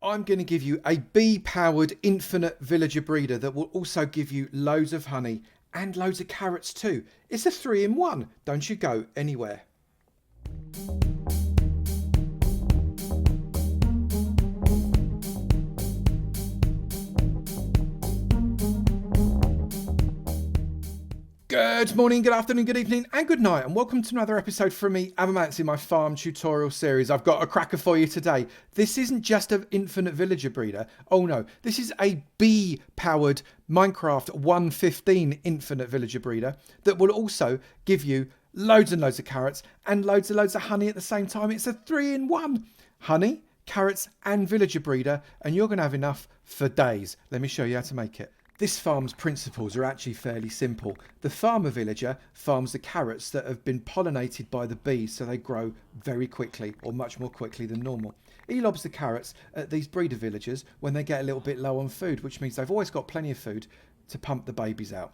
I'm going to give you a bee-powered infinite villager breeder that will also give you loads of honey and loads of carrots too. It's a 3-in-1. Don't you go anywhere. Good morning, good afternoon, good evening and good night, and welcome to another episode from me, Avomance, in my farm tutorial series. I've got a cracker for you today. This isn't just an infinite villager breeder. Oh no, this is a bee-powered Minecraft 1.15 infinite villager breeder that will also give you loads and loads of carrots and loads of honey at the same time. It's a 3-in-1. Honey, carrots and villager breeder, and you're going to have enough for days. Let me show you how to make it. This farm's principles are actually fairly simple. The farmer villager farms the carrots that have been pollinated by the bees, so they grow very quickly, or much more quickly than normal. He lobs the carrots at these breeder villagers when they get a little bit low on food, which means they've always got plenty of food to pump the babies out.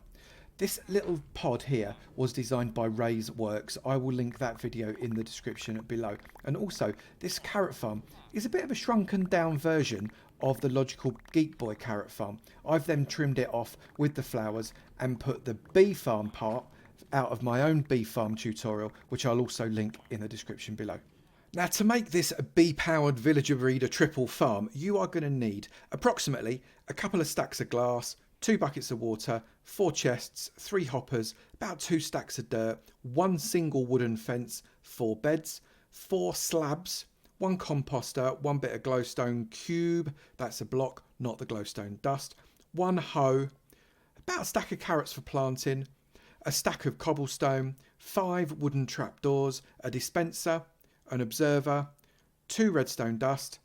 This little pod here was designed by RaysWorks. I will link that video in the description below. And also, this carrot farm is a bit of a shrunken down version of the LogicalGeekBoy carrot farm. I've then trimmed it off with the flowers and put the bee farm part out of my own bee farm tutorial, which I'll also link in the description below. Now, to make this a bee-powered villager breeder triple farm, you are going to need approximately a couple of stacks of glass, 2 buckets of water, 4 chests, 3 hoppers, about 2 stacks of dirt, 1 single wooden fence, 4 beds, 4 slabs, 1 composter, 1 bit of glowstone cube, that's a block, not the glowstone dust, 1 hoe, about a stack of carrots for planting, a stack of cobblestone, 5 wooden trapdoors, a dispenser, an observer, 2 redstone dust,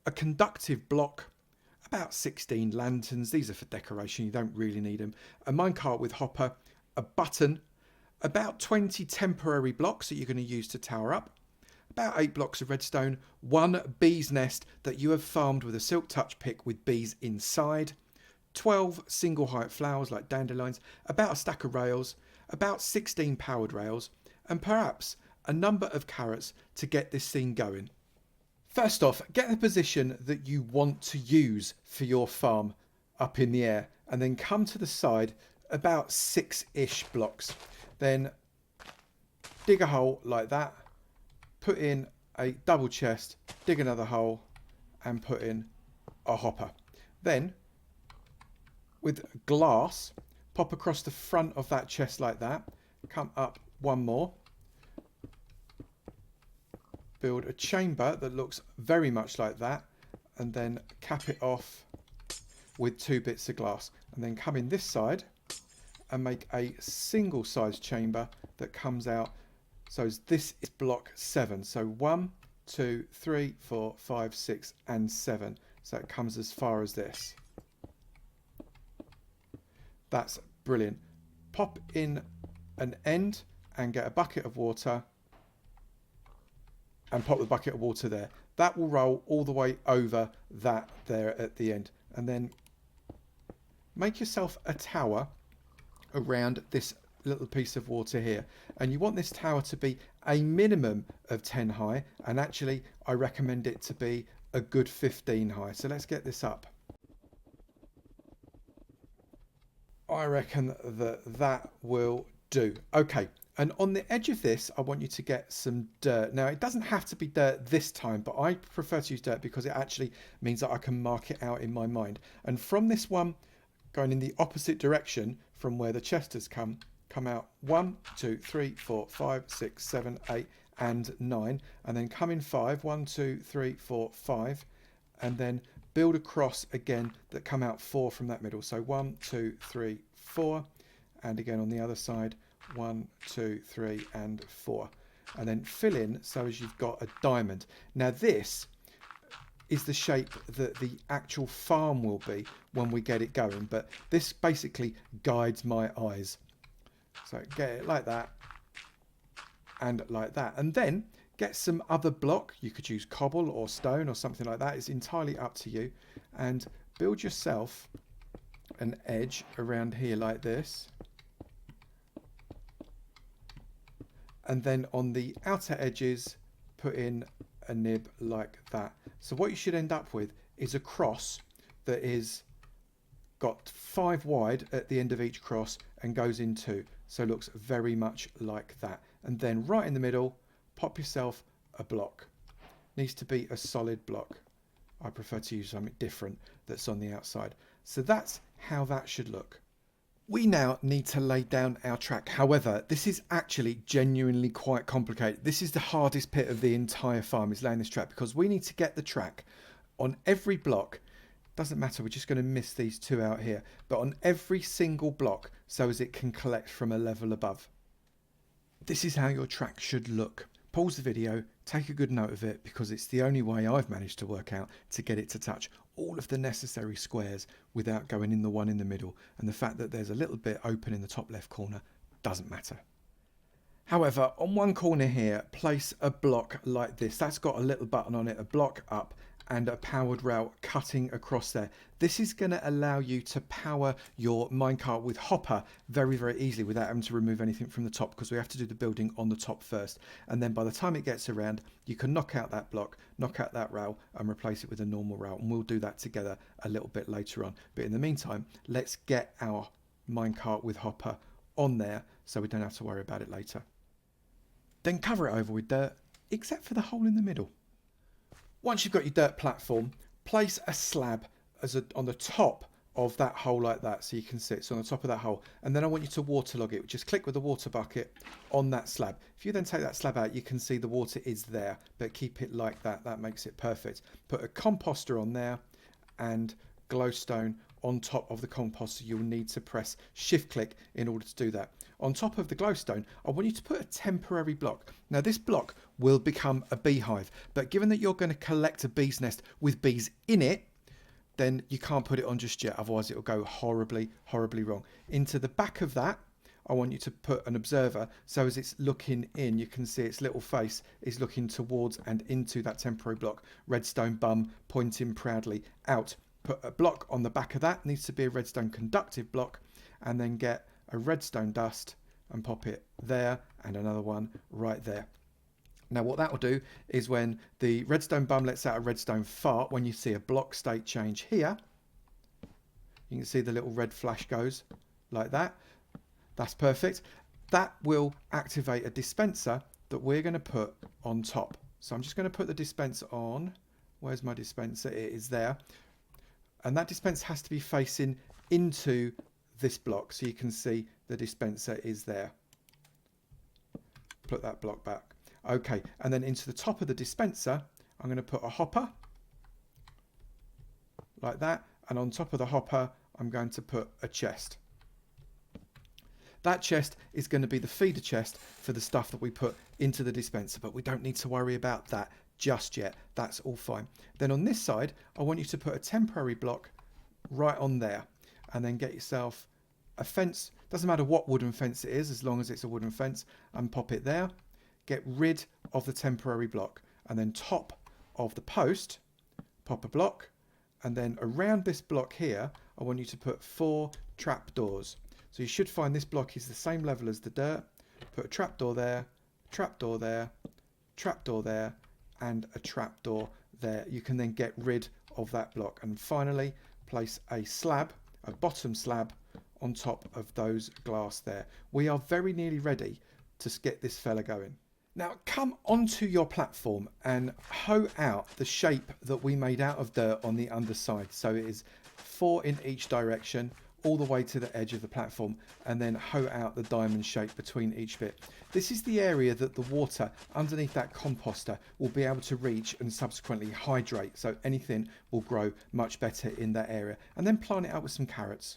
a conductive block, about 16 lanterns, these are for decoration, you don't really need them, a minecart with hopper, a button, about 20 temporary blocks that you're going to use to tower up, about 8 blocks of redstone, 1 bee's nest that you have farmed with a silk touch pick with bees inside, 12 single height flowers like dandelions, about a stack of rails, about 16 powered rails, and perhaps a number of carrots to get this thing going. First off, get the position that you want to use for your farm up in the air, and then come to the side about 6-ish blocks. Then dig a hole like that, put in a double chest, dig another hole and put in a hopper. Then with glass, pop across the front of that chest like that, come up 1 more, build a chamber that looks very much like that, and then cap it off with 2 bits of glass, and then come in this side and make a single size chamber that comes out. So this is block 7, so 1, 2, 3, 4, 5, 6 and 7, so it comes as far as this. That's brilliant. Pop in an end and get a bucket of water and pop the bucket of water there. That will roll all the way over that there at the end, and then make yourself a tower around this little piece of water here, and you want this tower to be a minimum of 10 high, and actually I recommend it to be a good 15 high. So let's get this up. I reckon that will do. Okay, and on the edge of this I want you to get some dirt. Now it doesn't have to be dirt this time, but I prefer to use dirt because it actually means that I can mark it out in my mind. And from this one, going in the opposite direction from where the chest has come out 1, 2, 3, 4, 5, 6, 7, 8 and 9, and then come in 5, 1, 2, 3, 4, 5, and then build across again that come out 4 from that middle. So 1, 2, 3, 4, and again on the other side 1, 2, 3 and 4, and then fill in so as you've got a diamond. Now this is the shape that the actual farm will be when we get it going, but this basically guides my eyes. So get it like that and like that, and then get some other block. You could use cobble or stone or something like that, it's entirely up to you, and build yourself an edge around here like this, and then on the outer edges put in a nib like that. So what you should end up with is a cross that is got 5 wide at the end of each cross and goes in 2. So it looks very much like that. And then right in the middle, pop yourself a block. Needs to be a solid block. I prefer to use something different that's on the outside. So that's how that should look. We now need to lay down our track. However, this is actually genuinely quite complicated. This is the hardest bit of the entire farm, is laying this track, because we need to get the track on every block. Doesn't matter, we're just going to miss these 2 out here, but on every single block so as it can collect from a level above. This is how your track should look. Pause the video, take a good note of it, because it's the only way I've managed to work out to get it to touch all of the necessary squares without going in the one in the middle, and the fact that there's a little bit open in the top left corner doesn't matter. However, on one corner here, place a block like this. That's got a little button on it, a block up, and a powered rail cutting across there. This is going to allow you to power your minecart with hopper very, very easily without having to remove anything from the top, because we have to do the building on the top first. And then by the time it gets around, you can knock out that block, knock out that rail, and replace it with a normal rail. And we'll do that together a little bit later on. But in the meantime, let's get our minecart with hopper on there so we don't have to worry about it later. Then cover it over with dirt, except for the hole in the middle. Once you've got your dirt platform, place a slab on the top of that hole like that, so you can see it's on the top of that hole. And then I want you to waterlog it. Just click with the water bucket on that slab. If you then take that slab out, you can see the water is there, but keep it like that. That makes it perfect. Put a composter on there and glowstone on top of the composter. You'll need to press shift click in order to do that. On top of the glowstone, I want you to put a temporary block. Now this block will become a beehive, but given that you're going to collect a bee's nest with bees in it, then you can't put it on just yet, otherwise it will go horribly, horribly wrong. Into the back of that, I want you to put an observer, so as it's looking in, you can see its little face is looking towards and into that temporary block. Redstone bum pointing proudly out. Put a block on the back of that, needs to be a redstone conductive block, and then get a redstone dust and pop it there, and another one right there. Now what that will do is when the redstone bum lets out a redstone fart, when you see a block state change here, you can see the little red flash goes like that. That's perfect. That will activate a dispenser that we're going to put on top. So I'm just going to put the dispenser on. Where's my dispenser? It is there. And that dispenser has to be facing into this block, so you can see the dispenser is there. Put that block back. Okay, and then into the top of the dispenser, I'm going to put a hopper like that, and on top of the hopper, I'm going to put a chest. That chest is going to be the feeder chest for the stuff that we put into the dispenser, but we don't need to worry about that just yet. That's all fine. Then on this side, I want you to put a temporary block right on there, and then get yourself a fence. Doesn't matter what wooden fence it is, as long as it's a wooden fence, and pop it there. Get rid of the temporary block, and then top of the post, pop a block, and then around this block here, I want you to put 4 trapdoors. So you should find this block is the same level as the dirt. Put a trapdoor there, trapdoor there, trapdoor there, and a trapdoor there. You can then get rid of that block, and finally place a slab, a bottom slab, on top of those glass there. We are very nearly ready to get this fella going. Now come onto your platform and hoe out the shape that we made out of dirt on the underside. So it is 4 in each direction, all the way to the edge of the platform, and then hoe out the diamond shape between each bit. This is the area that the water underneath that composter will be able to reach and subsequently hydrate, so anything will grow much better in that area. And then plant it out with some carrots.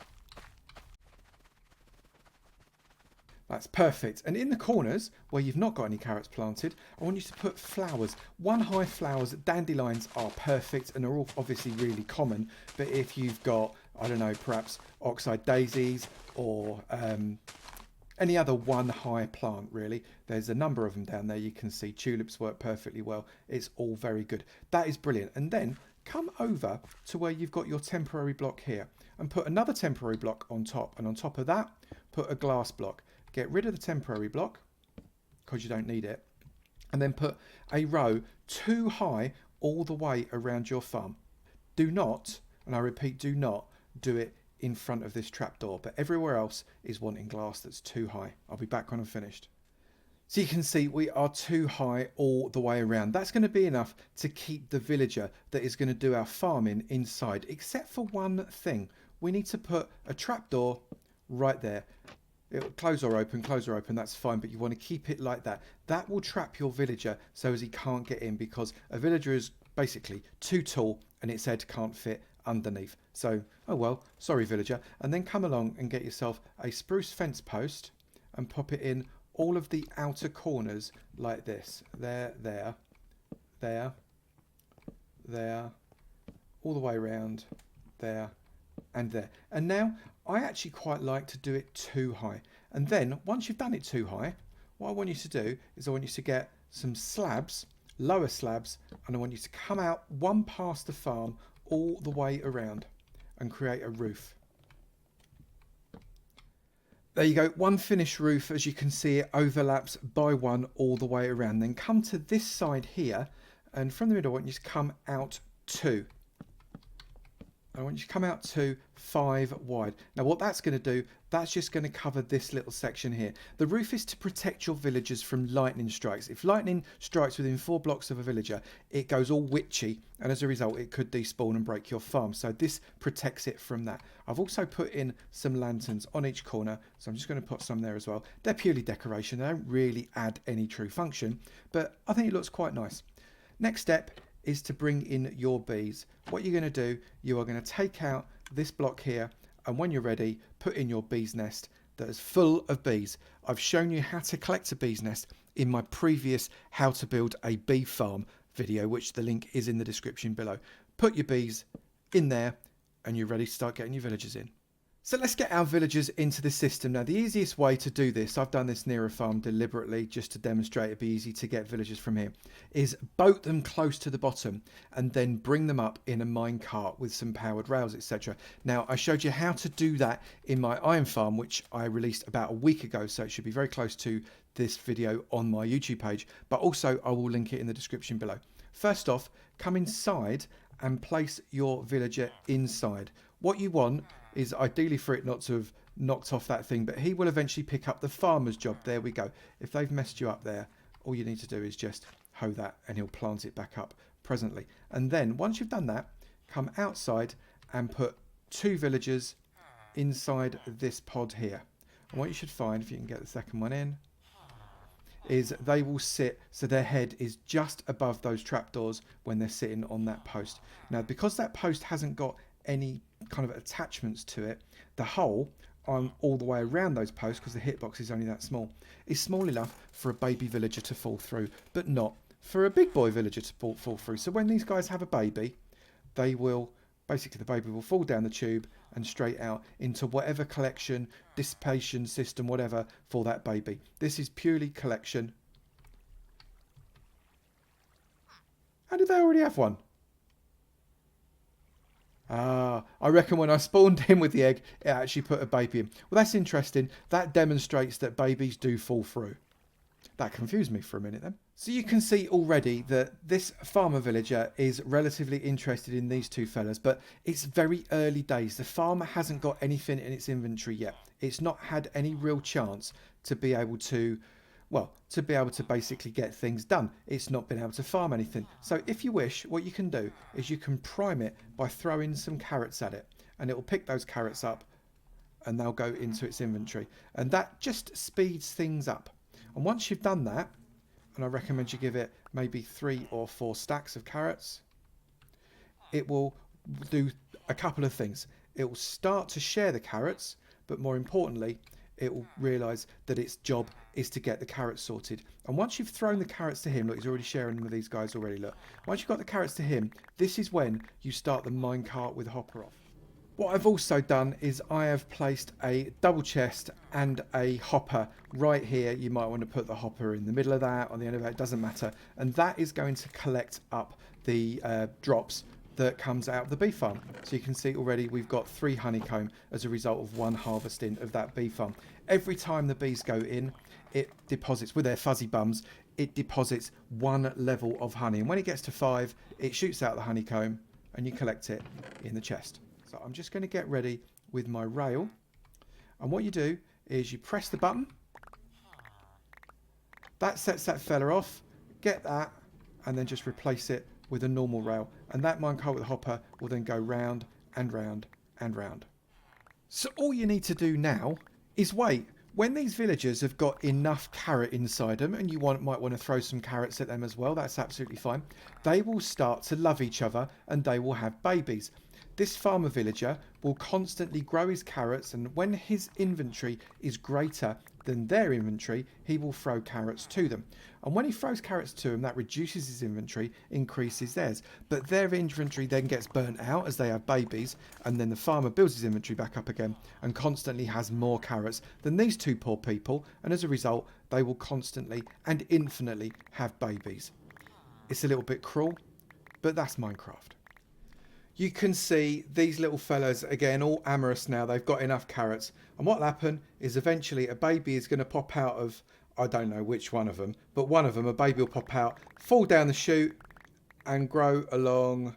That's perfect. And in the corners where you've not got any carrots planted, I want you to put flowers. One high flowers, dandelions are perfect and are all obviously really common. But if you've got, I don't know, perhaps oxide daisies or any other one high plant really, there's a number of them down there. You can see tulips work perfectly well. It's all very good. That is brilliant. And then come over to where you've got your temporary block here and put another temporary block on top. And on top of that, put a glass block. Get rid of the temporary block because you don't need it, and then put a row 2 high all the way around your farm. Do not, and I repeat, do not do it in front of this trapdoor, but everywhere else is wanting glass that's too high. I'll be back when I'm finished. So you can see we are too high all the way around. That's going to be enough to keep the villager that is going to do our farming inside, except for one thing. We need to put a trapdoor right there. It'll close or open, that's fine, but you want to keep it like that. That will trap your villager so as he can't get in, because a villager is basically too tall and its head can't fit underneath. So, oh well, sorry villager. And then come along and get yourself a spruce fence post and pop it in all of the outer corners like this. There, all the way around, there and there. And now I actually quite like to do it too high. And then once you've done it too high, what I want you to do is I want you to get some slabs, lower slabs, and I want you to come out one past the farm all the way around and create a roof. There you go, one finished roof. As you can see, it overlaps by one all the way around. Then come to this side here, and from the middle I want you to come out 2. I want you to come out to 5 wide. Now what that's going to do, that's just going to cover this little section here. The roof is to protect your villagers from lightning strikes. If lightning strikes within 4 blocks of a villager, it goes all witchy, and as a result it could despawn and break your farm. So this protects it from that. I've also put in some lanterns on each corner, so I'm just going to put some there as well. They're purely decoration, they don't really add any true function, but I think it looks quite nice. Next step is to bring in your bees. What you're going to do, you are going to take out this block here, and when you're ready, put in your bee's nest that is full of bees. I've shown you how to collect a bee's nest in my previous how to build a bee farm video, which the link is in the description below. Put your bees in there and you're ready to start getting your villagers in. So let's get our villagers into the system. Now the easiest way to do this, I've done this near a farm deliberately just to demonstrate it'd be easy to get villagers from here, is boat them close to the bottom and then bring them up in a mine cart with some powered rails, etc. Now I showed you how to do that in my iron farm, which I released about a week ago, so it should be very close to this video on my YouTube page, but also I will link it in the description below. First off, come inside and place your villager inside. What you want is ideally for it not to have knocked off that thing, but he will eventually pick up the farmer's job. There we go. If they've messed you up there, all you need to do is just hoe that and he'll plant it back up presently. And then once you've done that, come outside and put 2 villagers inside this pod here. And what you should find, if you can get the second one in, is they will sit so their head is just above those trapdoors when they're sitting on that post. Now because that post hasn't got any kind of attachments to it, the hole on all the way around those posts, because the hitbox is only that small, is small enough for a baby villager to fall through, but not for a big boy villager to fall through. So when these guys have a baby, they will basically, the baby will fall down the tube and straight out into whatever collection, dissipation system, whatever, for that baby. This is purely collection. How did they already have one? Ah, I reckon when I spawned him with the egg, it actually put a baby in. Well, that's interesting. That demonstrates that babies do fall through. That confused me for a minute then. So you can see already that this farmer villager is relatively interested in these 2 fellas, but it's very early days. The farmer hasn't got anything in its inventory yet. It's not had any real chance to be able to, well, to be able to basically get things done. It's not been able to farm anything. So if you wish, what you can do is you can prime it by throwing some carrots at it, and it will pick those carrots up and they'll go into its inventory. And that just speeds things up. And once you've done that, and I recommend you give it maybe 3 or 4 stacks of carrots, it will do a couple of things. It will start to share the carrots, but more importantly, it will realise that its job is to get the carrots sorted. And once you've thrown the carrots to him, look, he's already sharing them with these guys already, look. Once you've got the carrots to him, this is when you start the minecart with Hopper off. What I've also done is I have placed a double chest and a hopper right here. You might want to put the hopper in the middle of that, on the end of that, it doesn't matter. And that is going to collect up the drops that comes out of the bee farm. So you can see already we've got 3 honeycomb as a result of 1 harvesting of that bee farm. Every time the bees go in, it deposits, with their fuzzy bums, it deposits 1 level of honey. And when it gets to 5, it shoots out the honeycomb and you collect it in the chest. So I'm just going to get ready with my rail. And what you do is you press the button. That sets that fella off. Get that, and then just replace it with a normal rail. And that minecart with the hopper will then go round and round and round. So all you need to do now is wait. When these villagers have got enough carrot inside them, and you might want to throw some carrots at them as well, that's absolutely fine, they will start to love each other and they will have babies. This farmer villager will constantly grow his carrots, and when his inventory is greater than their inventory, he will throw carrots to them. And when he throws carrots to them, that reduces his inventory, increases theirs. But their inventory then gets burnt out as they have babies, and then the farmer builds his inventory back up again and constantly has more carrots than these two poor people, and as a result, they will constantly and infinitely have babies. It's a little bit cruel, but that's Minecraft. You can see these little fellas, again, all amorous now. They've got enough carrots. And what will happen is eventually a baby is going to pop out of, I don't know which one of them, but one of them, a baby will pop out, fall down the chute and grow along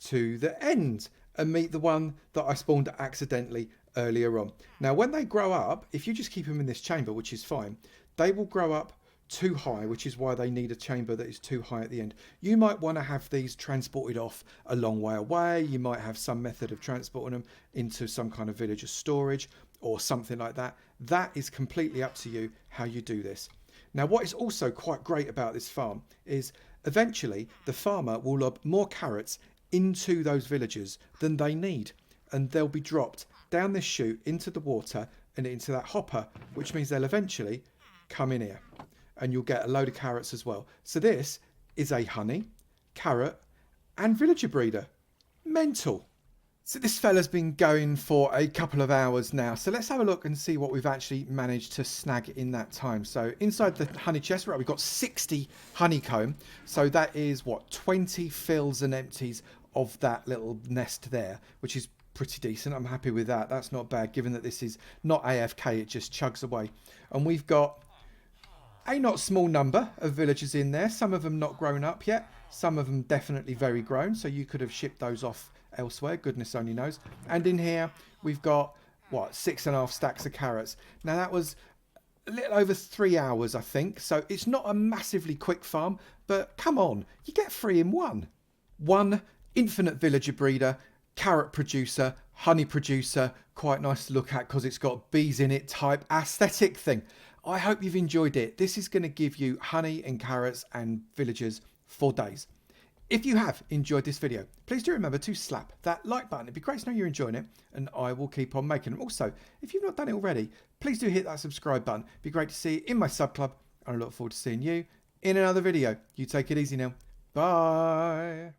to the end and meet the one that I spawned accidentally earlier on. Now, when they grow up, if you just keep them in this chamber, which is fine, they will grow up too high, which is why they need a chamber that is too high at the end. You might want to have these transported off a long way away. You might have some method of transporting them into some kind of villager storage or something like that. That is completely up to you how you do this. Now, what is also quite great about this farm is eventually the farmer will lob more carrots into those villagers than they need, and they'll be dropped down this chute into the water and into that hopper, which means they'll eventually come in here. And you'll get a load of carrots as well. So this is a honey, carrot, and villager breeder. Mental. So this fella's been going for a couple of hours now. So let's have a look and see what we've actually managed to snag in that time. So inside the honey chest, right, we've got 60 honeycomb. So that is, what, 20 fills and empties of that little nest there, which is pretty decent. I'm happy with that. That's not bad, given that this is not AFK. It just chugs away. And we've got a not small number of villagers in there. Some of them not grown up yet. Some of them definitely very grown. So you could have shipped those off elsewhere. Goodness only knows. And in here, we've got, what, 6.5 stacks of carrots. Now, that was a little over 3 hours, I think. So it's not a massively quick farm. But come on, you get 3 in 1. One infinite villager breeder, carrot producer, honey producer. Quite nice to look at because it's got bees in it type aesthetic thing. I hope you've enjoyed it. This is going to give you honey and carrots and villagers for days. If you have enjoyed this video, please do remember to slap that like button. It'd be great to know you're enjoying it, and I will keep on making them. Also, if you've not done it already, please do hit that subscribe button. It'd be great to see you in my sub club, and I look forward to seeing you in another video. You take it easy now. Bye.